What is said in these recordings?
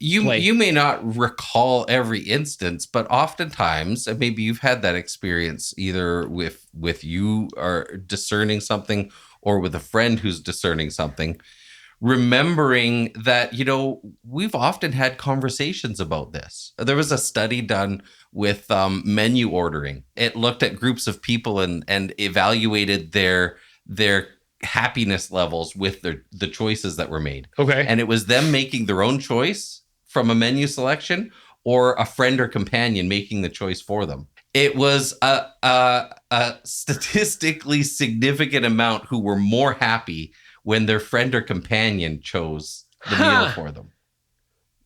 You may not recall every instance, but oftentimes, and maybe you've had that experience either with you are discerning something or with a friend who's discerning something, remembering that, we've often had conversations about this. There was a study done with menu ordering. It looked at groups of people and evaluated their happiness levels with the choices that were made. Okay. And it was them making their own choice from a menu selection or a friend or companion making the choice for them. It was a statistically significant amount who were more happy when their friend or companion chose the meal for them.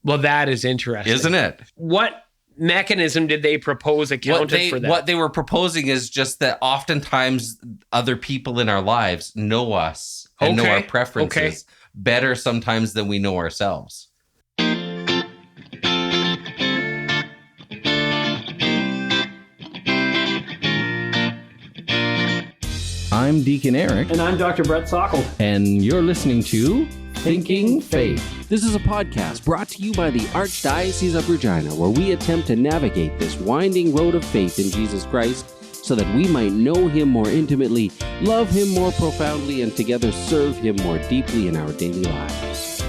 Well, that is interesting. Isn't it? What mechanism did they propose accounted for that? What they were proposing is just that oftentimes other people in our lives know us and know our preferences better sometimes than we know ourselves. I'm Deacon Eric. And I'm Dr. Brett Salkeld. And you're listening to Thinking Faith. This is a podcast brought to you by the Archdiocese of Regina, where we attempt to navigate this winding road of faith in Jesus Christ so that we might know Him more intimately, love Him more profoundly, and together serve Him more deeply in our daily lives.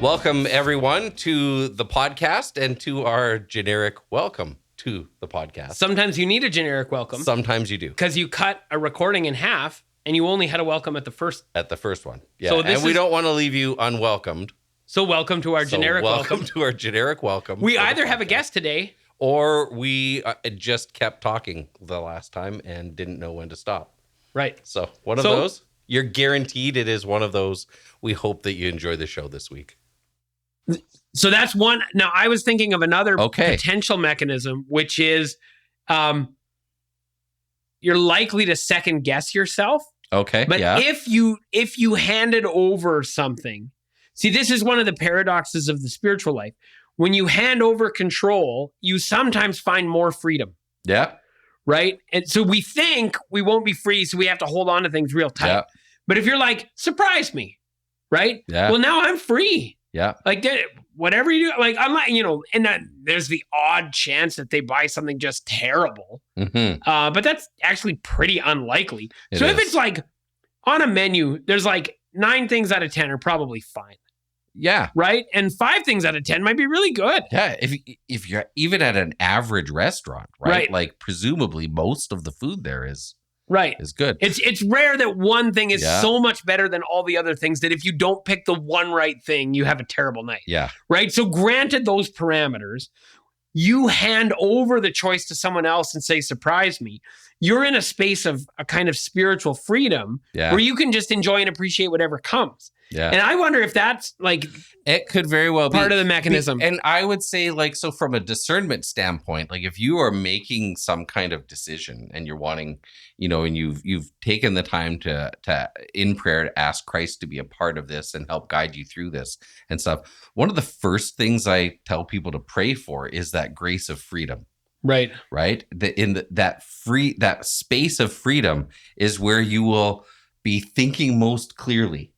Welcome, everyone, to the podcast and to our generic welcome to the podcast. Sometimes you need a generic welcome. Sometimes you do. Because you cut a recording in half and you only had a welcome at the first. At the first one. Yeah. So and we don't want to leave you unwelcomed. So welcome to our generic welcome. Welcome to our generic welcome. We either have a guest today, or we just kept talking the last time and didn't know when to stop. Right. So one of those. You're guaranteed it is one of those. We hope that you enjoy the show this week. So that's one. Now, I was thinking of another potential mechanism, which is you're likely to second guess yourself. Okay. But if you handed over something, see, this is one of the paradoxes of the spiritual life. When you hand over control, you sometimes find more freedom. Yeah. Right. And so we think we won't be free, so we have to hold on to things real tight. Yeah. But if you're like, surprise me, right? Yeah. Well, now I'm free. Yeah. Like, whatever you do, like, I'm not, and that there's the odd chance that they buy something just terrible. Mm-hmm. But that's actually pretty unlikely. If it's like on a menu, there's like 9 things out of 10 are probably fine. Yeah. Right. And 5 things out of 10 might be really good. Yeah. If you're even at an average restaurant, right? Like, presumably most of the food there is good. It's rare that one thing is so much better than all the other things that if you don't pick the one right thing, you have a terrible night. Yeah. Right. So granted those parameters, you hand over the choice to someone else and say, surprise me. You're in a space of a kind of spiritual freedom where you can just enjoy and appreciate whatever comes. Yeah. And I wonder if that's like, it could very well be part of the mechanism. And I would say, like, so from a discernment standpoint, like, if you are making some kind of decision and you're wanting, and you've taken the time to in prayer to ask Christ to be a part of this and help guide you through this and stuff. One of the first things I tell people to pray for is that grace of freedom. Right. That space of freedom is where you will be thinking most clearly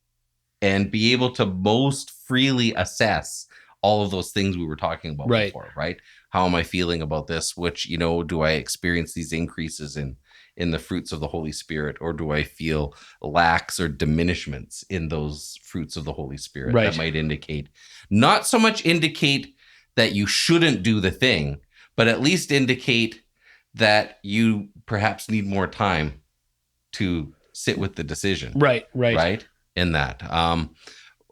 and be able to most freely assess all of those things we were talking about before, right? How am I feeling about this? Which, do I experience these increases in the fruits of the Holy Spirit, or do I feel lacks or diminishments in those fruits of the Holy Spirit that might not so much indicate that you shouldn't do the thing, but at least indicate that you perhaps need more time to sit with the decision. Right. In that.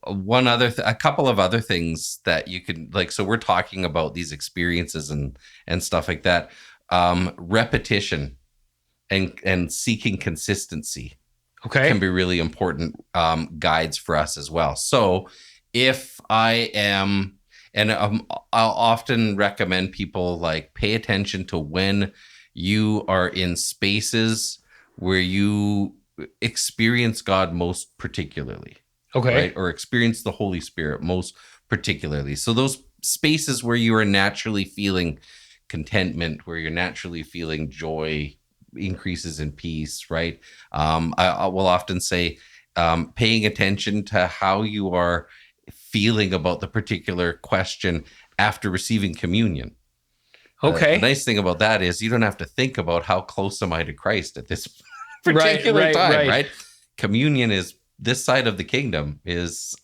A couple of other things that you could, like, so we're talking about these experiences and stuff like that. Repetition and seeking consistency can be really important guides for us as well. So if I am, and I'll often recommend people, like, pay attention to when you are in spaces where you experience God most particularly. Right? Or experience the Holy Spirit most particularly. So those spaces where you are naturally feeling contentment, where you're naturally feeling joy, increases in peace, right? I will often say, paying attention to how you are feeling about the particular question after receiving communion. Okay. The nice thing about that is you don't have to think about how close am I to Christ at this particular time, right? Communion is this side of the kingdom is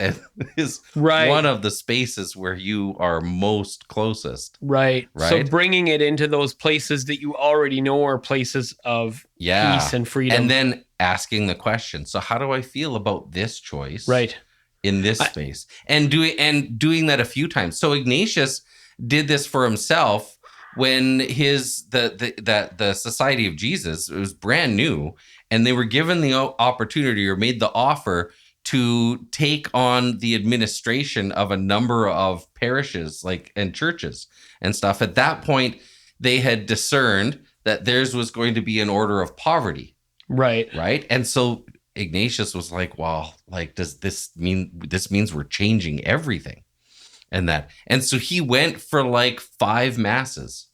one of the spaces where you are most closest. Right. So bringing it into those places that you already know are places of peace and freedom. And then asking the question, so how do I feel about this choice? Right. In this space. And doing that a few times. So Ignatius did this for himself when the Society of Jesus, it was brand new, and they were given the opportunity or made the offer to take on the administration of a number of parishes and churches and stuff. At that point, they had discerned that theirs was going to be an order of poverty. Right. And so Ignatius was like, well, does this means we're changing everything? And so he went for 5 masses.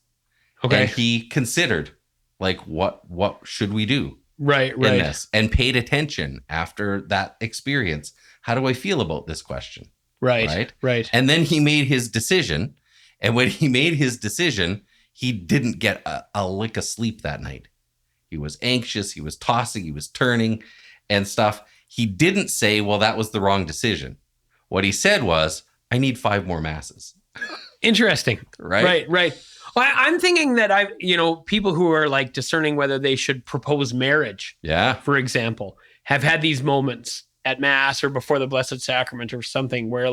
Okay. And he considered what should we do? Right. In this, and paid attention after that experience. How do I feel about this question? Right. And then he made his decision. And when he made his decision, he didn't get a lick of sleep that night. He was anxious. He was tossing. He was turning and stuff. He didn't say, well, that was the wrong decision. What he said was, I need 5 more masses. Interesting. Right. Well, I'm thinking that people who are discerning whether they should propose marriage, for example, have had these moments at Mass or before the Blessed Sacrament or something where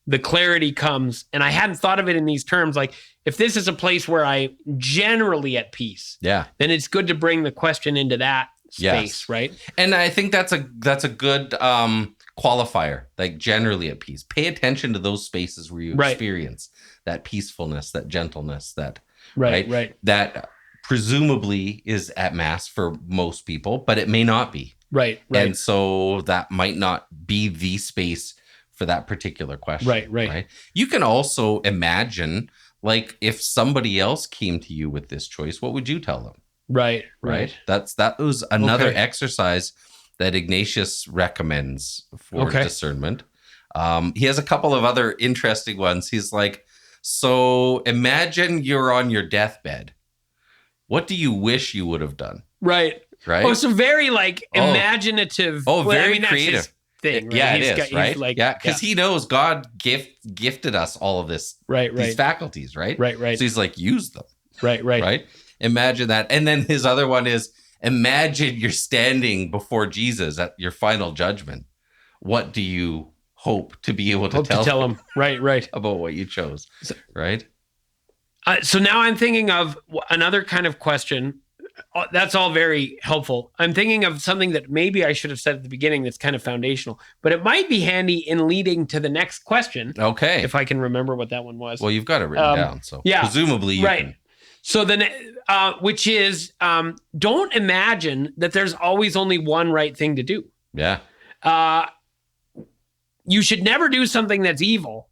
the clarity comes. And I hadn't thought of it in these terms. If this is a place where I'm generally at peace, then it's good to bring the question into that space, right? And I think that's a good qualifier, generally at peace. Pay attention to those spaces where you experience that peacefulness, that gentleness, that that presumably is at Mass for most people, but it may not be. Right. And so that might not be the space for that particular question. Right. You can also imagine, if somebody else came to you with this choice, what would you tell them? Right. That was another exercise that Ignatius recommends for discernment. He has a couple of other interesting ones. He's like, so imagine you're on your deathbed. What do you wish you would have done? Right. Oh, so very imaginative. Very creative thing. Right? Yeah, it is. Right. Because he knows God gifted us all of this. These faculties. Right. So he's like, use them. Right. Imagine that. And then his other one is, imagine you're standing before Jesus at your final judgment. What do you hope to be able to tell him? Right. About what you chose. Right. So now I'm thinking of another kind of question. That's all very helpful. I'm thinking of something that maybe I should have said at the beginning that's kind of foundational, but it might be handy in leading to the next question. Okay. If I can remember what that one was. Well, you've got it written down. So presumably you can. So then, which is, don't imagine that there's always only one right thing to do. Yeah. You should never do something that's evil,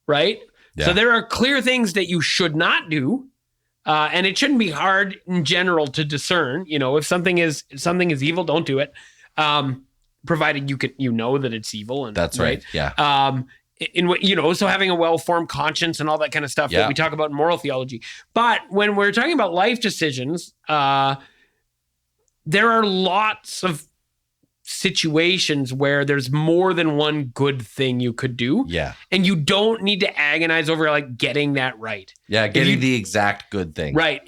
right? Yeah. So there are clear things that you should not do. And it shouldn't be hard in general to discern, if something is evil, don't do it. Provided you know that it's evil. And that's right. Yeah. So having a well-formed conscience and all that kind of stuff that we talk about in moral theology. But when we're talking about life decisions, there are lots of situations where there's more than one good thing you could do. Yeah. And you don't need to agonize over getting that right. Yeah, getting the exact good thing. Right.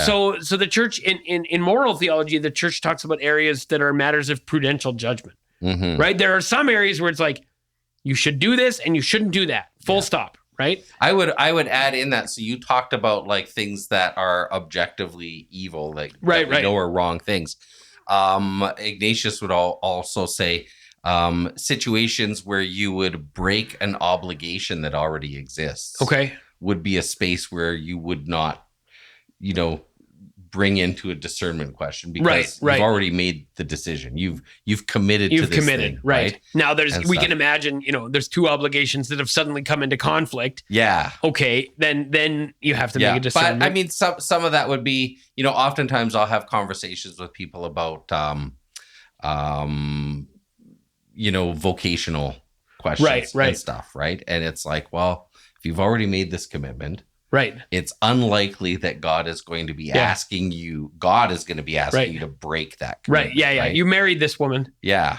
So the church in moral theology, the church talks about areas that are matters of prudential judgment. Mm-hmm. Right? There are some areas where it's you should do this and you shouldn't do that. Full stop. Right. I would add in that. So you talked about things that are objectively evil, know are wrong things. Ignatius would also say situations where you would break an obligation that already exists. Okay. Would be a space where you would not, bring into a discernment question because you've already made the decision. You've committed to this thing. Right. Now we can imagine, there's 2 obligations that have suddenly come into conflict. Yeah. Okay. Then you have to make a discernment. But I mean, some of that would be, oftentimes I'll have conversations with people about, vocational questions and stuff, right? And it's like, well, if you've already made this commitment, right, it's unlikely that God is going to be asking you. God is going to be asking you to break that commitment. Right. Yeah. Right? You married this woman. Yeah.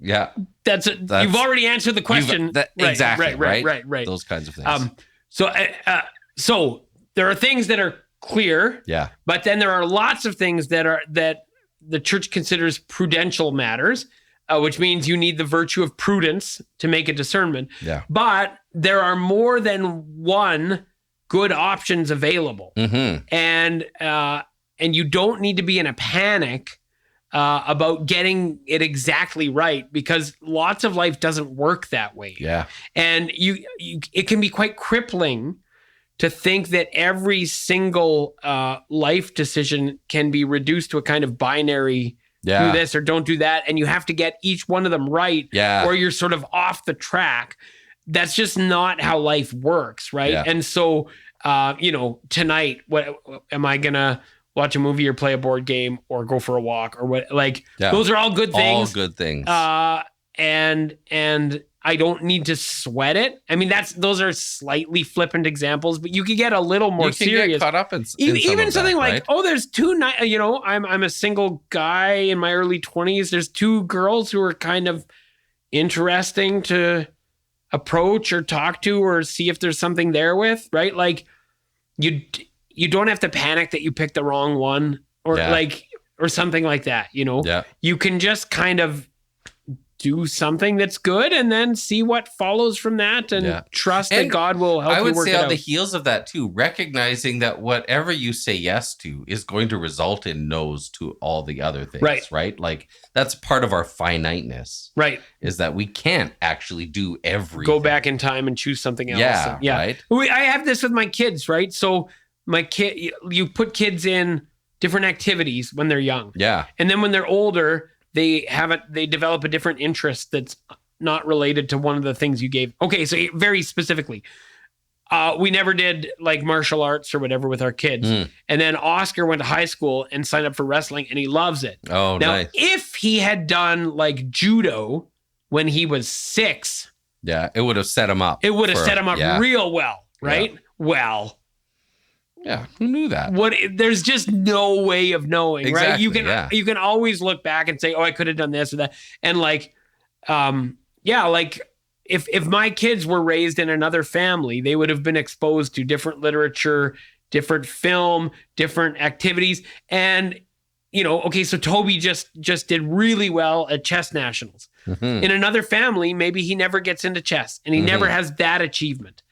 Yeah. That's you've already answered the question. Exactly. Right. Those kinds of things. So there are things that are clear. Yeah. But then there are lots of things that the church considers prudential matters, which means you need the virtue of prudence to make a discernment. Yeah. But there are more than one good options available. Mm-hmm. And you don't need to be in a panic about getting it exactly right, because lots of life doesn't work that way. Yeah. And it can be quite crippling to think that every single life decision can be reduced to a kind of binary, do this or don't do that, and you have to get each one of them right, or you're sort of off the track. That's just not how life works, right? Yeah. And so, tonight, what am I gonna watch a movie or play a board game or go for a walk or what? Like, those are all good things. All good things. And I don't need to sweat it. I mean, those are slightly flippant examples, but you could get a little more serious. Get caught up in even something that, like, right? there's I'm a single guy in my early 20s. There's two girls who are kind of interesting to approach or talk to or see if there's something there with, right? Like, you don't have to panic that you picked the wrong one or something like that, You can just kind of do something that's good and then see what follows from that and trust that God will help you work it out. I would say on the heels of that too, recognizing that whatever you say yes to is going to result in no's to all the other things, right? Like, that's part of our finiteness, right? Is that we can't actually do everything. Go back in time and choose something else. Right? I have this with my kids, right? So you put kids in different activities when they're young. Yeah. And then when they're older, they develop a different interest that's not related to one of the things you gave. Okay, so very specifically, we never did like martial arts or whatever with our kids. And then Oscar went to high school and signed up for wrestling, and he loves it. Oh, now, nice. If he had done like judo when he was 6, it would have set him up. It would have set him up real well, right? Yeah. Well. Yeah, who knew that? There's just no way of knowing, exactly, right? You can always look back and say, "Oh, I could have done this or that." And like, like if my kids were raised in another family, they would have been exposed to different literature, different film, different activities, and so Toby just did really well at chess nationals. Mm-hmm. In another family, maybe he never gets into chess and he never has that achievement.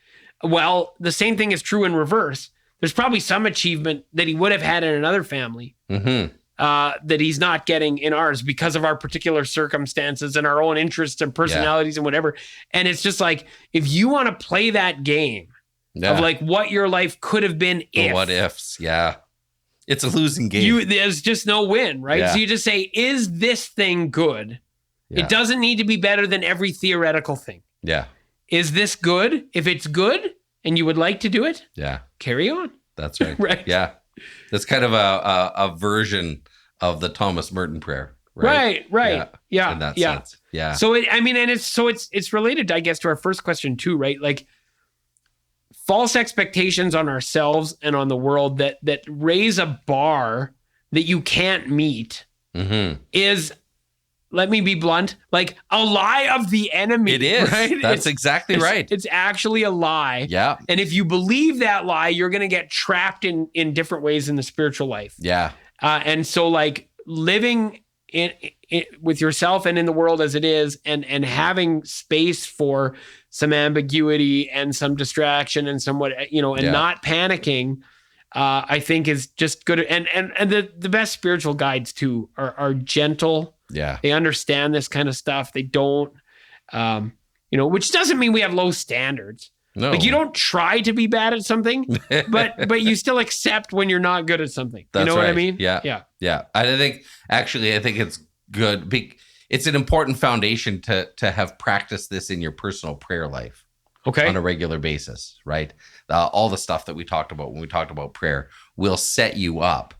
Well, the same thing is true in reverse. There's probably some achievement that he would have had in another family that he's not getting in ours because of our particular circumstances and our own interests and personalities and whatever. And it's just like, if you want to play that game of like what your life could have been if. What ifs, it's a losing game. There's just no win, right? Yeah. So you just say, is this thing good? Yeah. It doesn't need to be better than every theoretical thing. Yeah. Is this good? If it's good, and you would like to do it? Yeah. Carry on. That's right. Right. Yeah. That's kind of a version of the Thomas Merton prayer. Right. Yeah. In that sense. Yeah. So it's related, I guess, to our first question too, right? Like, false expectations on ourselves and on the world that raise a bar that you can't meet is, let me be blunt, like a lie of the enemy. It is. Right? That's exactly right. It's actually a lie. Yeah. And if you believe that lie, you're going to get trapped in different ways in the spiritual life. Yeah. And so like living in with yourself and in the world as it is, and having space for some ambiguity and some distraction and somewhat, not panicking, I think is just good. And the best spiritual guides too are gentle. Yeah. They understand this kind of stuff. They don't, which doesn't mean we have low standards. No. Like, you don't try to be bad at something, but you still accept when you're not good at something. That's what I mean? Yeah. I think it's good. It's an important foundation to have practiced this in your personal prayer life. Okay. On a regular basis, right? All the stuff that we talked about when we talked about prayer will set you up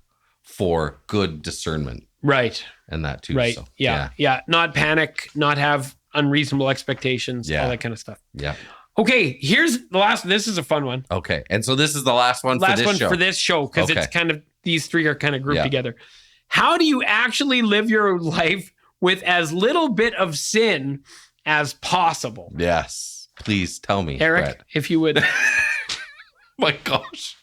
for good discernment Right. and that too. Right. So, yeah. Not panic, not have unreasonable expectations, all that kind of stuff. Yeah. Okay, here's the last. This is a fun one. Okay. And so this is the last one for this show. Because it's kind of, these three are kind of grouped together. How do you actually live your life with as little bit of sin as possible? Yes. Please tell me, Eric, Brett. if you would. My gosh.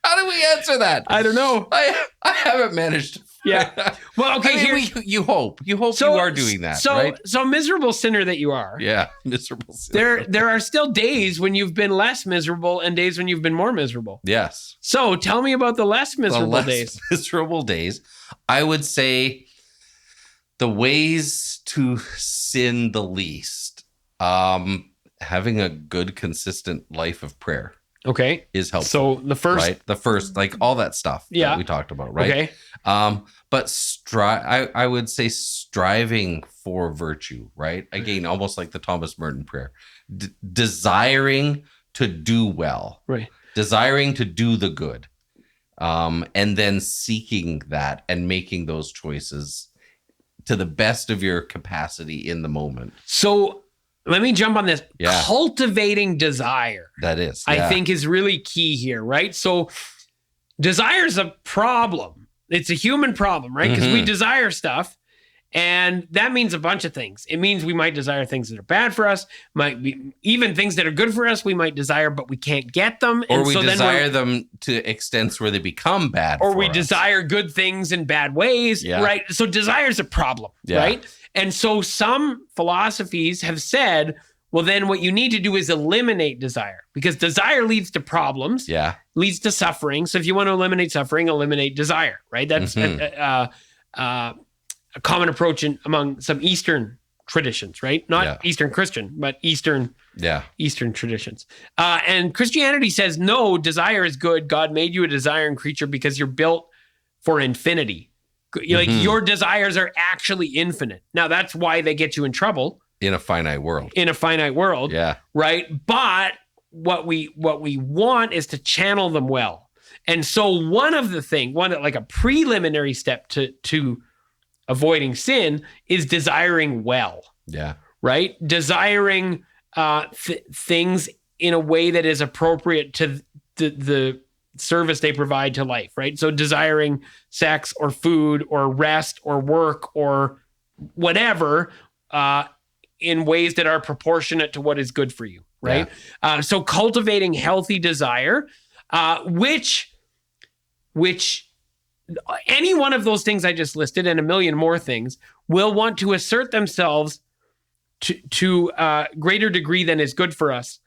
How do we answer that? I don't know. I haven't managed. Yeah. Well, okay. I mean, you hope. You hope you are doing that, right? So miserable sinner that you are. Yeah, miserable sinner. There are still days when you've been less miserable and days when you've been more miserable. Yes. So tell me about the less miserable days. Miserable days. I would say the ways to sin the least. Having a good, consistent life of prayer. Okay. Is helpful. So the first, right? The first, like all that stuff that we talked about, right? Okay. But I would say striving for virtue, right? Again, almost like the Thomas Merton prayer, desiring to do well, right? Desiring to do the good, and then seeking that and making those choices to the best of your capacity in the moment. So let me jump on this. Yeah. Cultivating desire. That is, I think is really key here, right? So desire is a problem. It's a human problem, right? Because we desire stuff, and that means a bunch of things. It means we might desire things that are bad for us, might be even things that are good for us. We might desire, but we can't get them. Or and we so desire them to extents where they become bad. Or we desire good things in bad ways, right? So desire is a problem, right? And so some philosophies have said, well, then what you need to do is eliminate desire, because desire leads to problems, leads to suffering. So if you want to eliminate suffering, eliminate desire, right? That's a common approach among some Eastern traditions, right? Not Eastern Christian, but Eastern traditions. And Christianity says, no, desire is good. God made you a desiring creature because you're built for infinity. Like your desires are actually infinite. Now that's why they get you in trouble in a finite world. Right? But what we want is to channel them well. And so one like a preliminary step to avoiding sin is desiring well. Yeah. Right? Desiring things in a way that is appropriate to the service they provide to life, right? So desiring sex or food or rest or work or whatever in ways that are proportionate to what is good for you, right? So cultivating healthy desire, which any one of those things I just listed and a million more things will want to assert themselves to a greater degree than is good for us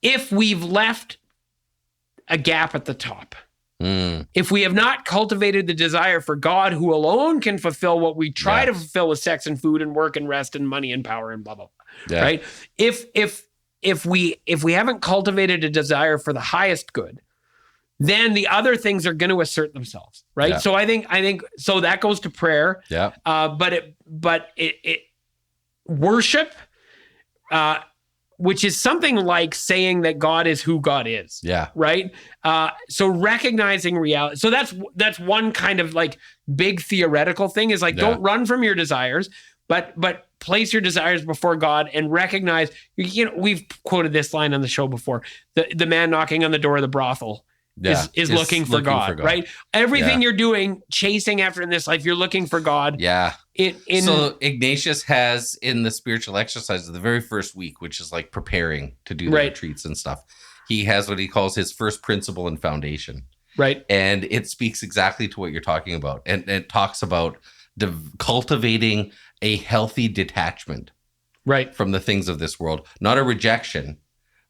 if we've left a gap at the top. If we have not cultivated the desire for God, who alone can fulfill what we try to fulfill with sex and food and work and rest and money and power and blah blah blah, right? If we haven't cultivated a desire for the highest good, then the other things are going to assert themselves, right? So I think so that goes to prayer. But it worship, which is something like saying that God is who God is. Right. So recognizing reality. So that's one kind of like big theoretical thing is like, don't run from your desires, but place your desires before God and recognize, we've quoted this line on the show before, the man knocking on the door of the brothel is looking for God, right? Everything you're doing, chasing after in this life, you're looking for God. So Ignatius has in the spiritual exercises the very first week, which is like preparing to do the retreats and stuff, he has what he calls his first principle and foundation. Right. And it speaks exactly to what you're talking about. And it talks about cultivating a healthy detachment from the things of this world, not a rejection,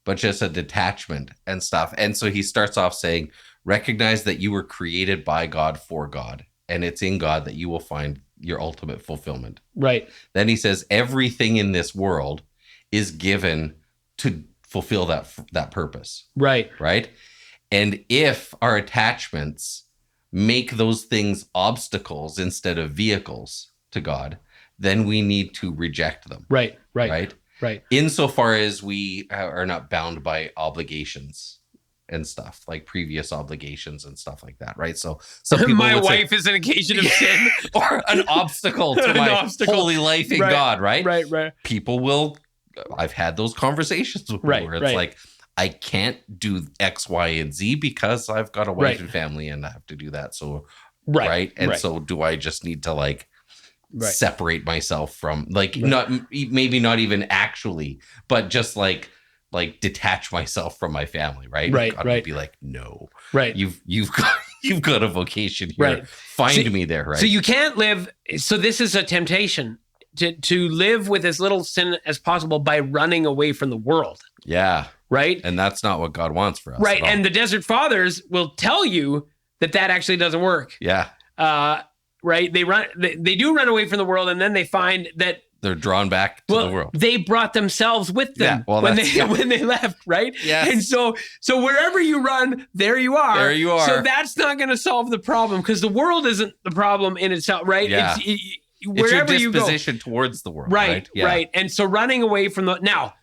but just a detachment and stuff. And so he starts off saying, recognize that you were created by God for God, and it's in God that you will find your ultimate fulfillment. Right. Then he says, everything in this world is given to fulfill that purpose. Right. Right. And if our attachments make those things obstacles instead of vehicles to God, then we need to reject them. Right. Insofar as we are not bound by obligations and stuff, like previous obligations and stuff like that, right? So some people my would wife say, is an occasion of sin. or an obstacle to my holy life in God, right? Right. People will, I've had those conversations with people where it's like, I can't do X, Y, and Z because I've got a wife and family and I have to do that. So, so do I just need to like separate myself from like, not maybe not even actually, but just like detach myself from my family, right? God would be like, no, you've got a vocation here. Find me there, right? So you can't live. So this is a temptation to live with as little sin as possible by running away from the world. Yeah. Right. And that's not what God wants for us. Right. And the Desert Fathers will tell you that actually doesn't work. Yeah. Right. They do run away from the world, and then they find that they're drawn back to the world. They brought themselves with them when they left, right? Yes. And so wherever you run, there you are. There you are. So that's not going to solve the problem, because the world isn't the problem in itself, right? Yeah. Wherever it's your you go, disposition towards the world, right? Right. And so running away from now,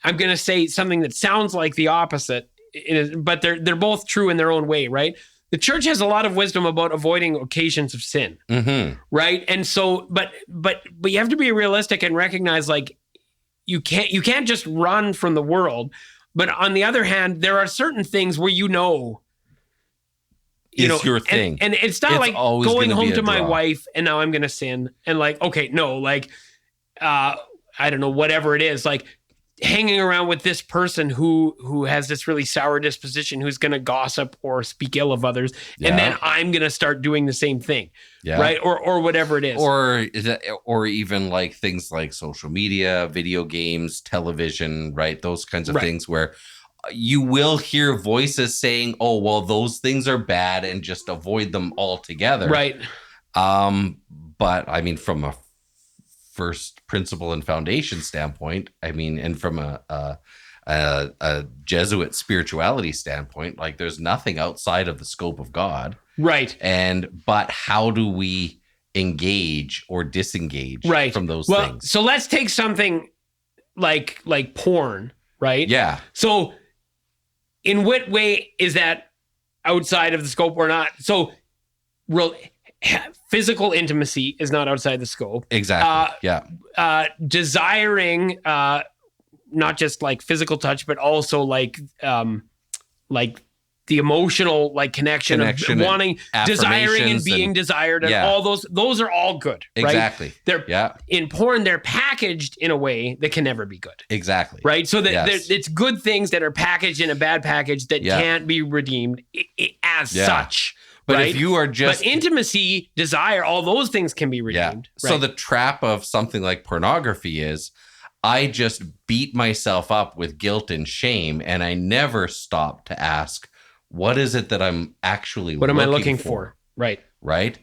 I'm going to say something that sounds like the opposite, but they're both true in their own way, right? The church has a lot of wisdom about avoiding occasions of sin, right? And so, but you have to be realistic and recognize, like, you can't just run from the world. But on the other hand, there are certain things where it's your thing, and it's not like going home to my wife and now I'm going to sin, and like, okay, no, like, I don't know, whatever it is, like, hanging around with this person who has this really sour disposition, who's going to gossip or speak ill of others, and then I'm going to start doing the same thing, right? Or whatever it is, or even like things like social media, video games, television, right? Those kinds of things where you will hear voices saying, "Oh, well, those things are bad," and just avoid them altogether, right? But I mean, from a first principle and foundation standpoint, I mean, and from a Jesuit spirituality standpoint, like, there's nothing outside of the scope of God, right? But how do we engage or disengage from those things? So let's take something like porn, right? Yeah. So in what way is that outside of the scope or not? So physical intimacy is not outside the scope. Exactly. Desiring, not just like physical touch, but also like the emotional, like connection of wanting, desiring and being desired, and all those are all good. Exactly. Right? In porn, they're packaged in a way that can never be good. Exactly. Right. So that it's good things that are packaged in a bad package that can't be redeemed as such. But if you are just... But intimacy, desire, all those things can be redeemed. Yeah. So the trap of something like pornography is, I just beat myself up with guilt and shame, and I never stop to ask, what is it that I'm actually What am I looking for? Right. Right?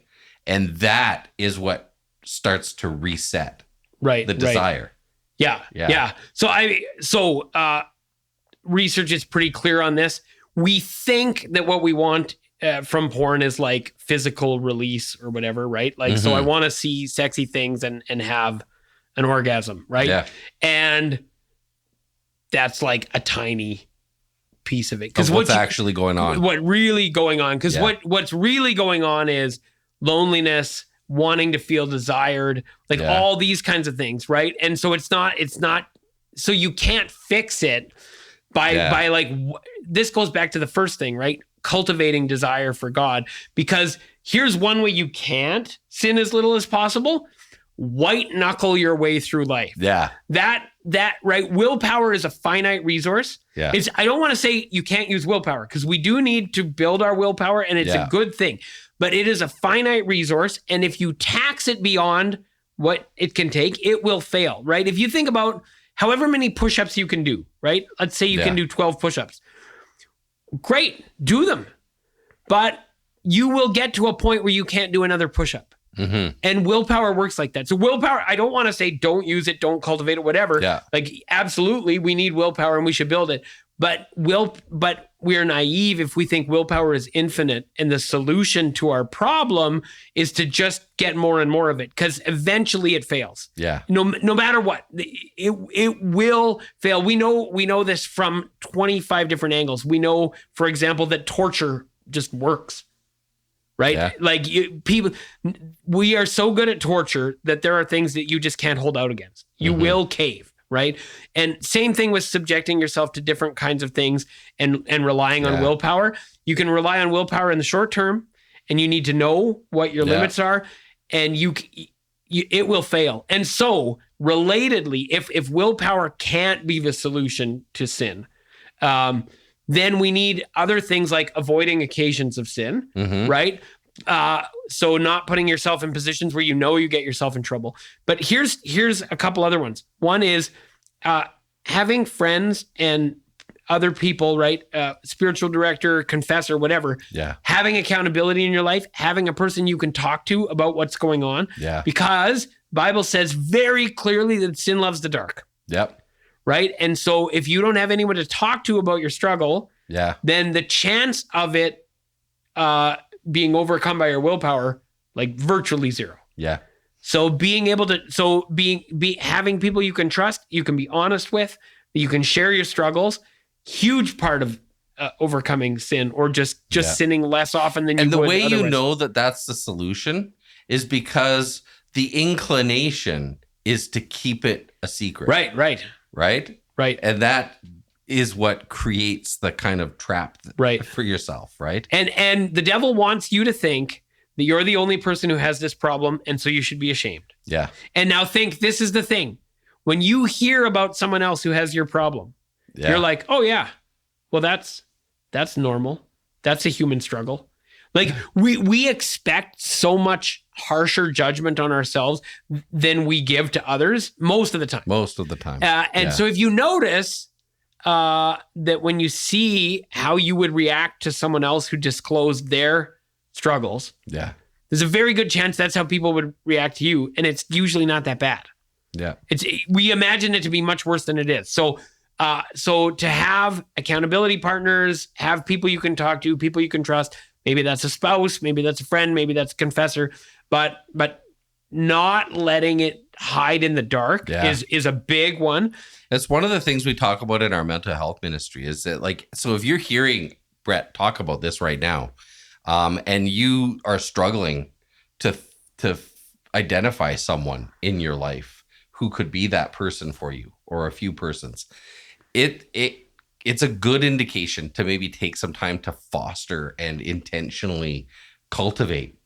And that is what starts to reset the desire. Yeah. So research is pretty clear on this. We think that what we want from porn is like physical release or whatever, right? Like, so I want to see sexy things and have an orgasm, right? Yeah. And that's like a tiny piece of it. Because what's actually going on? What's really going on is loneliness, wanting to feel desired, like all these kinds of things, right? And so it's not, so you can't fix it by like, this goes back to the first thing, right? Cultivating desire for God, because here's one way you can't sin as little as possible: white knuckle your way through life. Yeah. That right. Willpower is a finite resource. Yeah. I don't want to say you can't use willpower, because we do need to build our willpower, and it's a good thing, but it is a finite resource. And if you tax it beyond what it can take, it will fail, right? If you think about however many push-ups you can do, right? Let's say you can do 12 push-ups. Great, do them. But you will get to a point where you can't do another push-up. And willpower works like that. So willpower, I don't want to say don't use it, don't cultivate it, whatever. Yeah. Like absolutely, we need willpower and we should build it. But we're naive if we think willpower is infinite and the solution to our problem is to just get more and more of it, because eventually it fails. Yeah. No matter what, it will fail. We know this from 25 different angles. We know, for example, that torture just works. Right? Yeah. Like we are so good at torture that there are things that you just can't hold out against. You will cave, right? And same thing with subjecting yourself to different kinds of things and relying on willpower. You can rely on willpower in the short term, and you need to know what your limits are, and it will fail. And so, relatedly, if willpower can't be the solution to sin, then we need other things like avoiding occasions of sin, right? So not putting yourself in positions where you get yourself in trouble. But here's a couple other ones. One is having friends and other people, right? Spiritual director, confessor, whatever. Yeah. Having accountability in your life, having a person you can talk to about what's going on. Yeah. Because Bible says very clearly that sin loves the dark. Yep. Right. And so if you don't have anyone to talk to about your struggle, then the chance of it being overcome by your willpower, like virtually zero. Yeah. So being able to, having people you can trust, you can be honest with, you can share your struggles, huge part of overcoming sin, or just sinning less often than you would. And the way otherwise. you know that that's the solution is because the inclination is to keep it a secret. Right. And that is what creates the kind of trap for yourself, right? And the devil wants you to think that you're the only person who has this problem, and so you should be ashamed. Yeah. And now think, this is the thing. When you hear about someone else who has your problem, you're like, oh yeah, well that's normal. That's a human struggle. Like we expect so much harsher judgment on ourselves than we give to others most of the time. So if you notice that when you see how you would react to someone else who disclosed their struggles, there's a very good chance that's how people would react to you, and it's usually not that bad. Yeah, we imagine it to be much worse than it is. So to have accountability partners, have people you can talk to, people you can trust. Maybe that's a spouse, maybe that's a friend, maybe that's a confessor, but not letting it hide in the dark is a big one. That's one of the things we talk about in our mental health ministry, is that, like, so if you're hearing Brett talk about this right now, and you are struggling to identify someone in your life who could be that person for you, or a few persons, it's a good indication to maybe take some time to foster and intentionally cultivate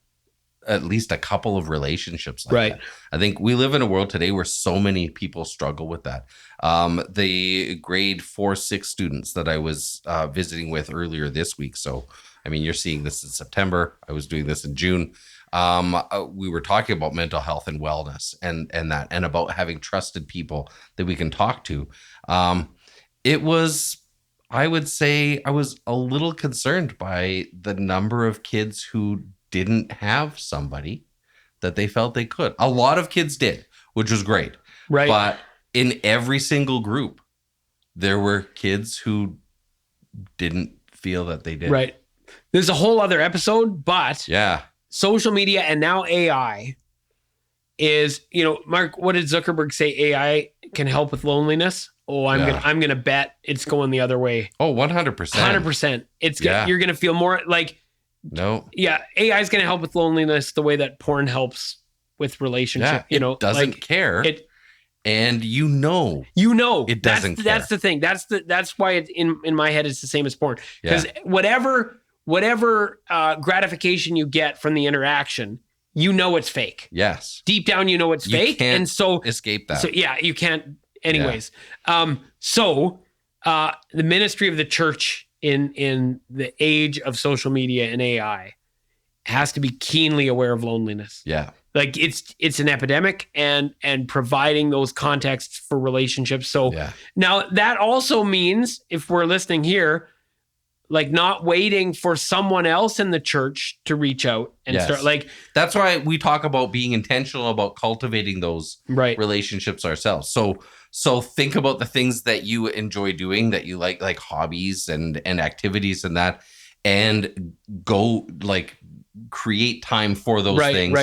at least a couple of relationships like that. I think we live in a world today where so many people struggle with that. The grade 4-6 students that I was visiting with earlier this week. So, I mean, you're seeing this in September. I was doing this in June. We were talking about mental health and wellness and about having trusted people that we can talk to. I would say I was a little concerned by the number of kids who didn't have somebody that they felt they could. A lot of kids did, which was great. Right. But in every single group, there were kids who didn't feel that they did. Right. There's a whole other episode, but social media and now AI is, Mark, what did Zuckerberg say? AI can help with loneliness. Oh, I'm gonna bet it's going the other way. Oh, 100%. 100%. You're gonna feel more like AI is gonna help with loneliness the way that porn helps with relationship. It doesn't care. And it doesn't care. That's the thing. That's why it's in my head it's the same as porn. Because whatever gratification you get from the interaction, it's fake. Yes. Deep down, it's fake. Can't and so escape that. So you can't. Anyways, the ministry of the church in the age of social media and AI has to be keenly aware of loneliness. Yeah. Like it's an epidemic, and providing those contexts for relationships. So now that also means, if we're listening here, like not waiting for someone else in the church to reach out and start like. That's why we talk about being intentional about cultivating those relationships ourselves. So think about the things that you enjoy doing, that you like hobbies and activities and that, and go like create time for those things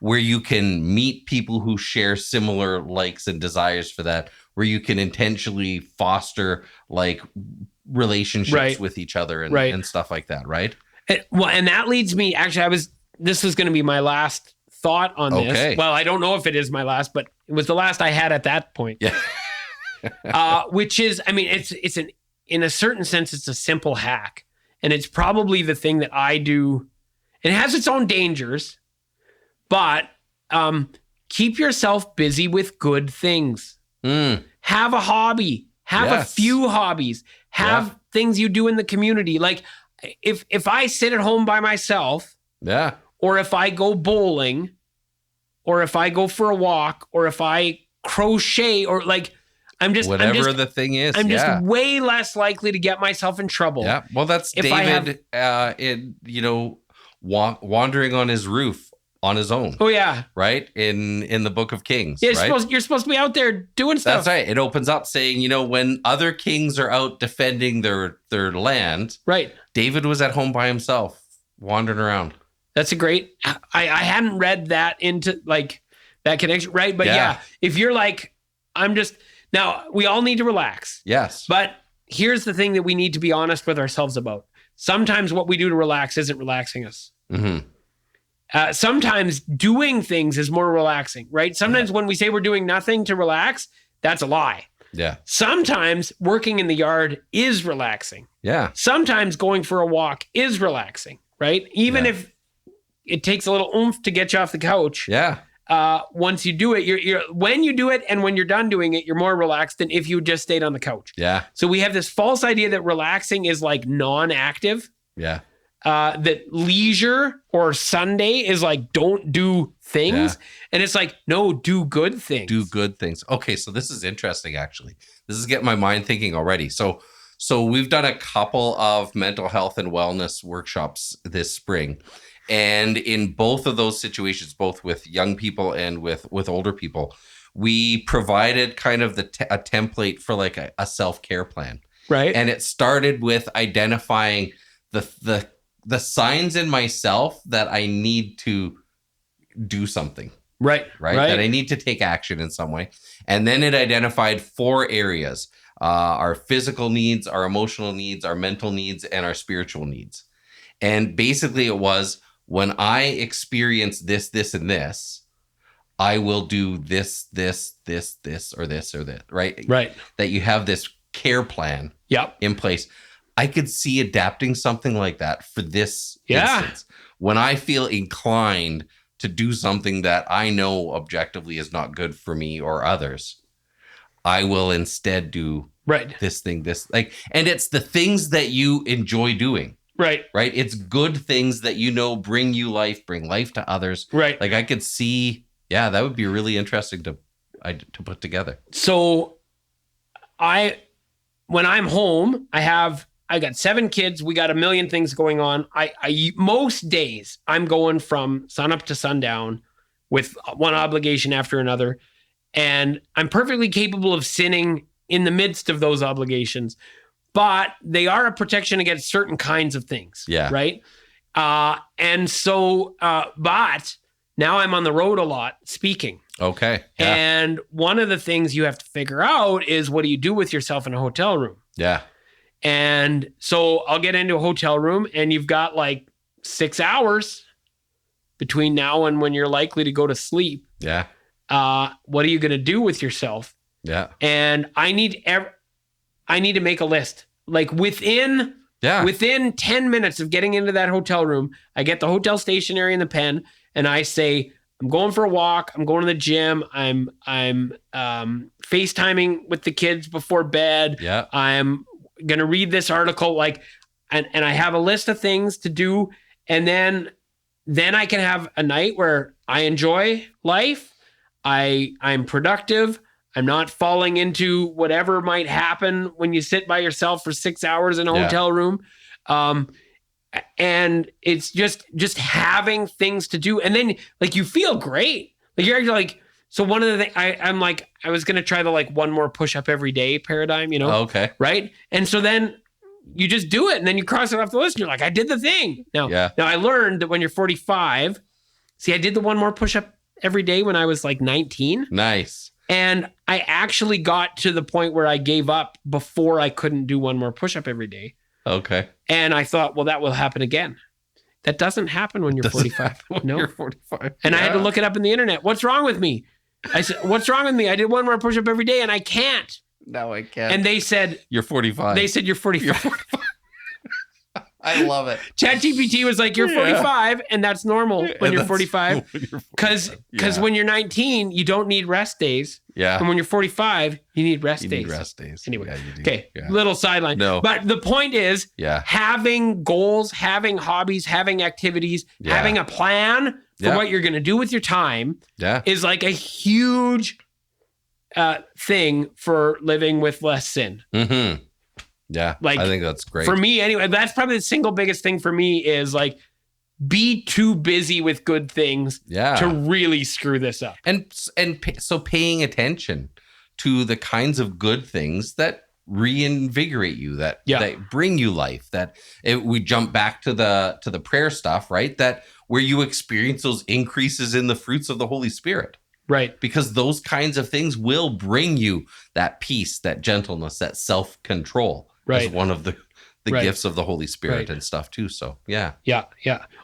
where you can meet people who share similar likes and desires for that, where you can intentionally foster like relationships with each other and stuff like that. Right. And that leads me, actually, this was going to be my last thought on this. Well, I don't know if it is my last, but it was the last I had at that point. Yeah. Which is, I mean, in a certain sense, it's a simple hack, and it's probably the thing that I do. It has its own dangers, but keep yourself busy with good things. Have a hobby. Have a few hobbies. Have things you do in the community. Like if I sit at home by myself, or if I go bowling, or if I go for a walk, or if I crochet, or like whatever the thing is, I'm just way less likely to get myself in trouble. Yeah. Well, that's David wandering on his roof on his own. Oh yeah. Right? In the Book of Kings. Yeah, right? You're supposed to be out there doing stuff. That's right. It opens up saying, when other kings are out defending their land, right? David was at home by himself, wandering around. That's a great. I hadn't read that into like that connection, right? But yeah, if you're like, now we all need to relax. Yes. But here's the thing that we need to be honest with ourselves about. Sometimes what we do to relax isn't relaxing us. Mm-hmm. Sometimes doing things is more relaxing, right? Sometimes when we say we're doing nothing to relax, that's a lie. Yeah. Sometimes working in the yard is relaxing. Yeah. Sometimes going for a walk is relaxing, right? Even if it takes a little oomph to get you off the couch. Yeah. Once you do it, you're when you do it and when you're done doing it, you're more relaxed than if you just stayed on the couch. Yeah. So we have this false idea that relaxing is like non-active. Yeah. That leisure or Sunday is like, don't do things. Yeah. And it's like, no, do good things. Do good things. Okay, so this is interesting, actually. This is getting my mind thinking already. So we've done a couple of mental health and wellness workshops this spring. And in both of those situations, both with young people and with older people, we provided kind of a template for like a self-care plan. Right. And it started with identifying the signs in myself that I need to do something. Right. That I need to take action in some way. And then it identified 4 areas, our physical needs, our emotional needs, our mental needs, and our spiritual needs. And basically it was, when I experience this, this, and this, I will do this, this, this, this, or this, or that, right? Right. That you have this care plan in place. I could see adapting something like that for this instance. When I feel inclined to do something that I know objectively is not good for me or others, I will instead do this thing, and it's the things that you enjoy doing. Right. It's good things that bring you life, bring life to others. Right. Like I could see, that would be really interesting to put together. So when I'm home, I got 7 kids. We got a million things going on. I most days I'm going from sun up to sundown with one obligation after another. And I'm perfectly capable of sinning in the midst of those obligations, but they are a protection against certain kinds of things. Yeah. Right. And so, but now I'm on the road a lot speaking. Okay. Yeah. And one of the things you have to figure out is, what do you do with yourself in a hotel room? Yeah. And so I'll get into a hotel room and you've got like 6 hours between now and when you're likely to go to sleep. Yeah. What are you going to do with yourself? Yeah. And I need to make a list. Like within 10 minutes of getting into that hotel room, I get the hotel stationery and the pen and I say, I'm going for a walk. I'm going to the gym. I'm FaceTiming with the kids before bed. Yeah. I'm going to read this article, and I have a list of things to do. And then I can have a night where I enjoy life. I'm productive. I'm not falling into whatever might happen when you sit by yourself for 6 hours in a hotel room. And it's just having things to do. And then like you feel great. Like you're like, so one of the things I'm like, I was going to try the like one more push-up every day paradigm, you know? Oh, okay. Right. And so then you just do it and then you cross it off the list and you're like, I did the thing. Now I learned that when you're 45, see, I did the one more push-up every day when I was like 19. Nice. And I actually got to the point where I gave up before I couldn't do one more push-up every day. Okay. And I thought, well, that will happen again. That doesn't happen when you're 45. No. You're 45. And I had to look it up in the internet. What's wrong with me? I said, what's wrong with me? I did one more push-up every day and I can't. No, I can't. And they said, you're 45. They said, you're 45. You're 45. I love it. ChatGPT was like, you're 45 and that's normal when you're 45. Because when you're 19, you don't need rest days. Yeah. And when you're 45, you need rest days. You need rest days. Anyway. Yeah, you do. Okay. Yeah. Little sideline. No. But the point is having goals, having hobbies, having activities, having a plan for what you're going to do with your time is like a huge thing for living with less sin. Mm-hmm. Yeah, like, I think that's great. For me, anyway, that's probably the single biggest thing for me is like, be too busy with good things to really screw this up. And so paying attention to the kinds of good things that reinvigorate you, that bring you life, we jump back to the prayer stuff, right? That where you experience those increases in the fruits of the Holy Spirit. Right. Because those kinds of things will bring you that peace, that gentleness, that self-control. Right. As one of the gifts of the Holy Spirit and stuff too. So yeah. Well,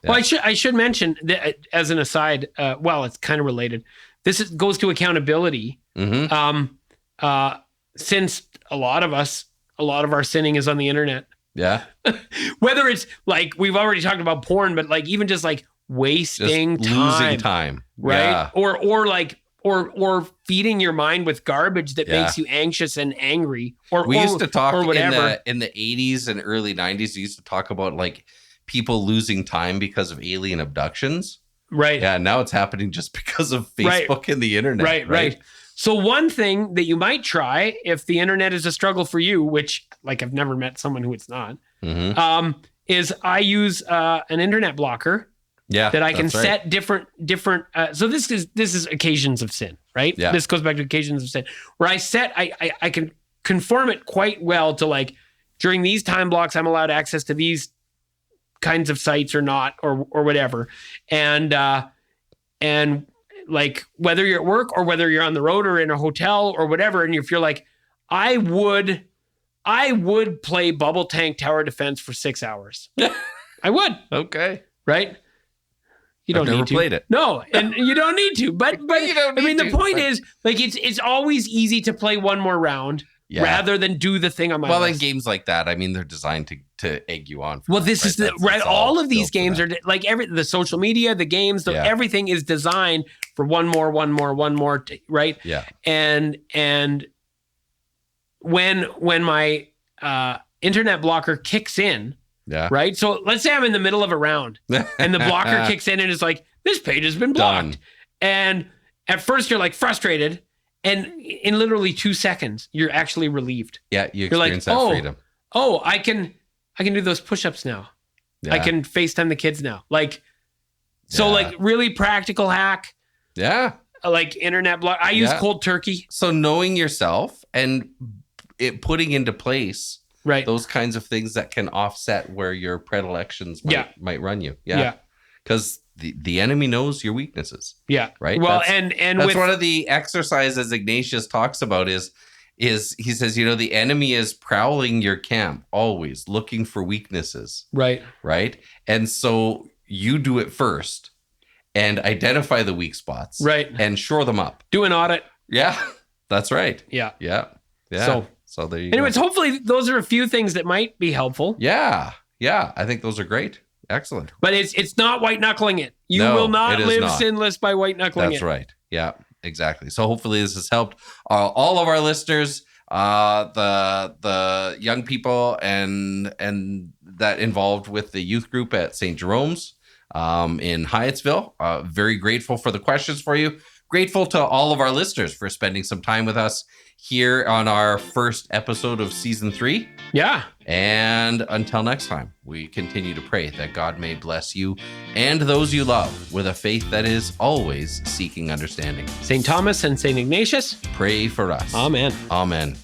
I should mention that as an aside. Well, it's kind of related. Goes to accountability. Mm-hmm. Since a lot of our sinning is on the internet. Yeah. Whether it's like we've already talked about porn, but like even just like wasting time, losing time, right? Or feeding your mind with garbage that makes you anxious and angry. We used to talk or whatever. in the 80s and early 90s. We used to talk about like people losing time because of alien abductions. Right. Yeah. Now it's happening just because of Facebook and the internet. Right. So one thing that you might try if the internet is a struggle for you, which like I've never met someone who it's not, is I use an internet blocker. Yeah, that I can set different. So this is occasions of sin, right? Yeah. This goes back to occasions of sin, where I can conform it quite well to like during these time blocks I'm allowed access to these kinds of sites or not or whatever, and like whether you're at work or whether you're on the road or in a hotel or whatever, and if you're like, I would play Bubble Tank Tower Defense for 6 hours. I would. Okay. Right. You don't I've never need to. played it. No, and you don't need to. But you don't need the point is, like, it's always easy to play one more round rather than do the thing on my list. In games like that, I mean, they're designed to egg you on. This is all of these games are like the social media, the games, everything is designed for one more, right? Yeah. And when my internet blocker kicks in. Yeah. Right. So let's say I'm in the middle of a round and the blocker kicks in and is like, this page has been blocked. Done. And at first you're like frustrated. And in literally 2 seconds, you're actually relieved. Yeah. You experience that freedom. Oh, I can do those push-ups now. Yeah. I can FaceTime the kids now. Like, so like really practical hack. Yeah. Like internet block. I use cold turkey. So knowing yourself and it putting into place those kinds of things that can offset where your predilections might run you. Yeah. Because the enemy knows your weaknesses. Yeah. Right. Well, that's one of the exercises Ignatius talks about is he says, the enemy is prowling your camp always looking for weaknesses. Right. Right. And so you do it first and identify the weak spots. Right. And shore them up. Do an audit. Yeah. That's right. Yeah. Yeah. So there you go. Anyways, hopefully those are a few things that might be helpful. Yeah. I think those are great. Excellent. But it's not white knuckling it. You will not live sinless by white knuckling it. That's right. Yeah, exactly. So hopefully this has helped all of our listeners, the young people and that involved with the youth group at St. Jerome's in Hyattsville. Very grateful for the questions for you. grateful to all of our listeners for spending some time with us here on our first episode of season 3. Yeah. And until next time, we continue to pray that God may bless you and those you love with a faith that is always seeking understanding. St. Thomas and St. Ignatius, pray for us. Amen. Amen.